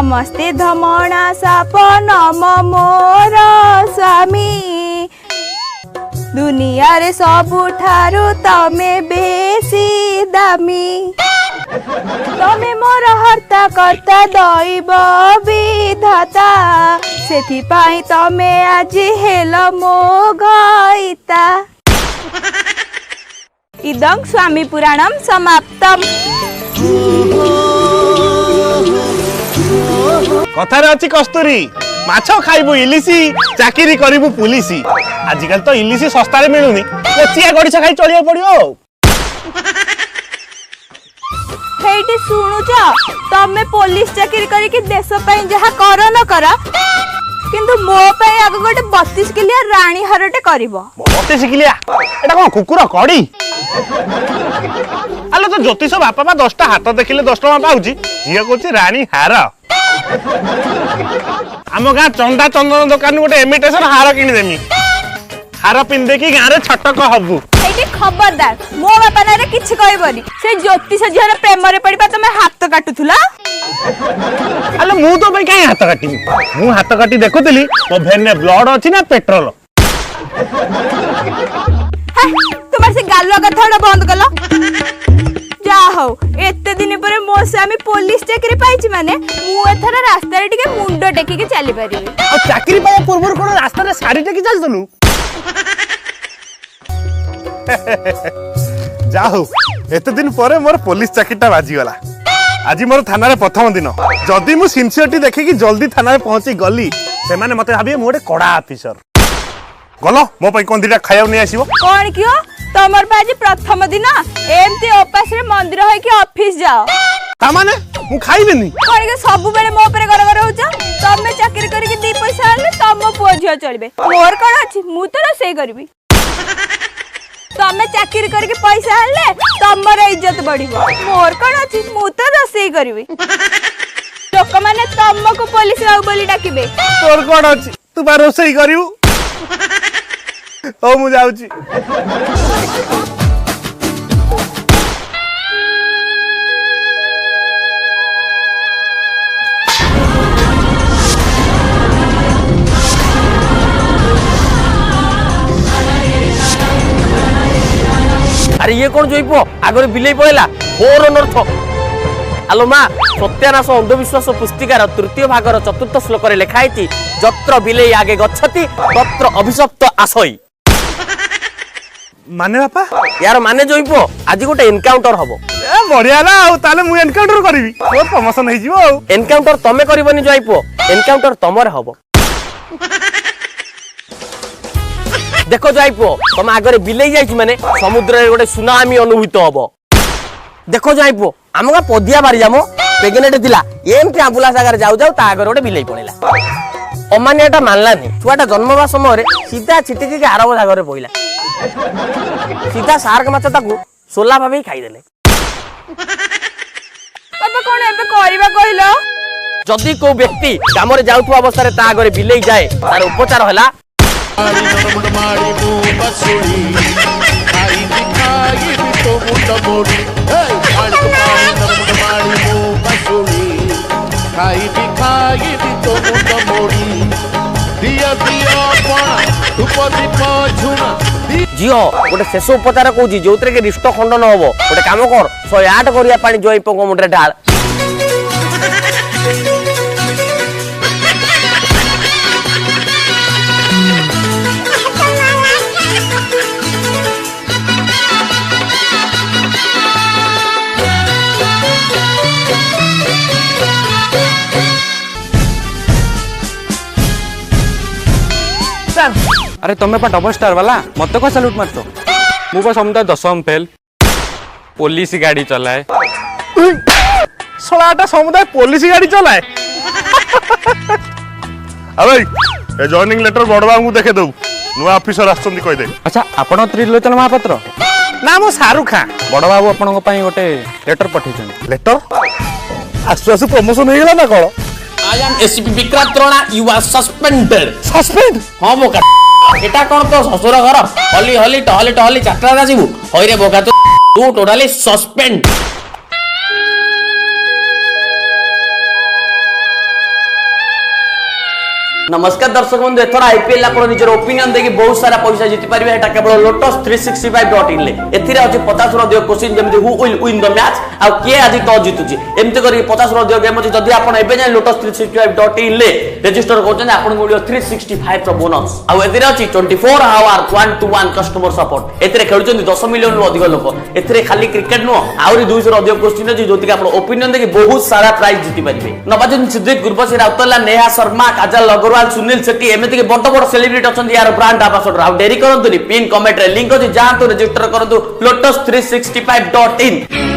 नमस्ते धमणा साप नम मोर स्वामी दुनिया रे सबुठारु तमे बेसी दामी तमे मोर हर्ता कर्ता दैव विधाता सेथि पाई तमे आज हेल मो घइता। इदं स्वामी पुराणम समाप्तम। कथार अच्छी कस्तूरी माछ खाइबु इलिसी चाकरी करिबु पुलिसी। आजिकल तो इलिसी सस्ता रे मिलुनी कोचिया गड़िछ खाई चलिया पड़ियो। हेइटी सुनुच तमे पुलिस चाकरी करी कि देश पई जहा कर न कर किंतु मो पई आगो गोटे 32 किलिया रानी हरटे करिवो। 32 किलिया एटा कोन कुकुर कड़ी? आलो तो ज्योतिष बापा बा 10टा हाथ देखिले 10 टका पाउची जिया कोची रानी हार। आम गाँ चंदा चंदन दुकान गोटे इमिटेशन हार किनी देमी हार पिंदे की गाँ रे छटक हबु। एटी खबरदार मो बापा नारे किछ कहबनी से ज्योतिष झियर प्रेम रे पड़िबा तमे हाथ काटुथुला। आलो मु तो भाई काई हाथ काटिमी मु हाथ काटी देखुतली मो भेन में ब्लड अछि ना पेट्रोल। तुम्हार से गालो कथाडा बंद कलो। जा हो एते दिन परे मो स्वामी पुलिस चाकरी पाइछि माने मु एथरा रास्ता रे टिके मुंडो टेकी के चली परिबे। आ चाकरी पाया पूर्व कोन रास्ता रे साड़ी टेकी चल दनु। जा हो एते दिन परे मोर पुलिस चाकरीटा बाजी गला। आज मोर थाना रे प्रथम दिन जदी मु सिंसियरिटी देखि कि जल्दी थाना रे पहुंची गली से माने मते भाबे मु गोटे कड़ा ऑफिसर। गलो मो पई कोन दिटा खाया नै आसीबो कोन कियो तमर बाजी प्रथम दिन एमती ओपास रे मंदिर होय कि ऑफिस जाओ ता माने मु खाइबेनी कोन के सब बेले मो ऊपर गर होछ। तमे चाकरी करी कि 2 पैसा आले तम पुओ झियो चलबे मोर कोन अछि मु तो रोसई करबी। तमे चाकरी करी कि पैसा आले तमर इज्जत बढ़िबो मोर कोन अछि मु तो रोसई करबी। लोक माने तमको पुलिस आउ बोली डाकिबे तोर कोन अछि तू बा रोसई करिवु। ओ मु जाउची। अरे ये कौन जोइपो आगरे बिलेई पळेला फोर अनर्थ। आलो मा सत्यानाश अंधविश्वास पुस्तिकार तृतीय भागर 4th श्लोक रे लिखा है जत्र बिलेई आगे गच्छति तत्र अभिशप्त आसई। माने बापा यार माने जोइपो आज गोटे एनकाउंटर हबो। ए बढ़िया ना आ ताले मु एनकाउंटर करबी मोर प्रमोशन हे जिवो। एनकाउंटर तमे करबनी जोइपो एनकाउंटर तमरे हबो। देखो जाइपो तम आगरे बिलेई जाइछि माने समुद्र रे गोटे सुनामी अनुभूत हबो। देखो जाइपो हमका पदिया बारी जामो प्रेग्नेंट दिला एमती आंबुला सागर जाऊ जाऊ ता आगरे गोटे बिलेई पड़ेला। अमानियाटा मानलानी छुआटा जन्मवा समय रे सीधा छिटिकी के आरब सागर रे पइला सीधा शार्क माछ ताकू सोला भाबे खाई देले। बाबा कोन एबे करबा कहिलो जदी को व्यक्ति काम रे जाउथु अवस्था रे ता आगरे बिलेई जाए तार उपचार हला जियो गोटे शेष उपचार कहूँ जो रिष्ट खंडन हम गोटे कम कर 108 करिया पानी जोइपो मुंडे ढाल। अरे तुम्हें पा डबल स्टार वाला मत को सैल्यूट मारतो मु पा समता 10th फेल पुलिस गाड़ी चलाए। सलाटा समुदाय पुलिस गाड़ी चलाए। अबे ए जॉइनिंग लेटर बडबा मु देखे दउ नुआ ऑफिसर आछंती कहि दे। अच्छा आपण त्रिलोचन महापात्र ना मो शाहरुख खान बड़ बाबू आपण पई गोटे लेटर पठैछन। लेटर आसु आसु प्रमोशन हो गेला ना कोन? I am SCP Vikrant Rana you are suspended। Suspend हां बोका एटा कोन तो ससुर घर हली हली टहली टहली चाटरा जाजिबू होय रे बोका तू टोटली सस्पेंड। नमस्कार दर्शक बंधु एथर आईपीएल आपण निजर ओपिनियन देखि बहुत सारा पैसा जीति पारिबे एटा केवल lotus365.in ले एथिरे अछि 50 रो अधिक क्वेश्चन जेमति who will win the match आ के आजि तो जीतुची एमते करी 50 रो अधिक गेम अछि जदि आपण एबे जाय lotus365.in ले रजिस्टर करछन आपण गुडियो 365 रो बोनस आ एथिरे अछि 24 आवर 1 to 1 कस्टमर सपोर्ट एथिरे खेलुचन 10 मिलियन रो अधिक लोक एथिरे खाली क्रिकेट नो आउरी 200 रो अधिक क्वेश्चन अछि जोति आपण ओपिनियन देखि बहुत सारा प्राइज जीति पारिबे नवाजुद्दीन सिद्दीक गुरबसी राउतला नेहा शर्मा काजल अग्रवाल सुनील शेट्टी एमती बड़ बड़ सेलिब्रिटी अच्छा यार ब्रांड आंबासडर आ डेरी करंतुनी पिन कमेंट रे लिंक अछि जांतु रजिस्टर करंतु lotus365.in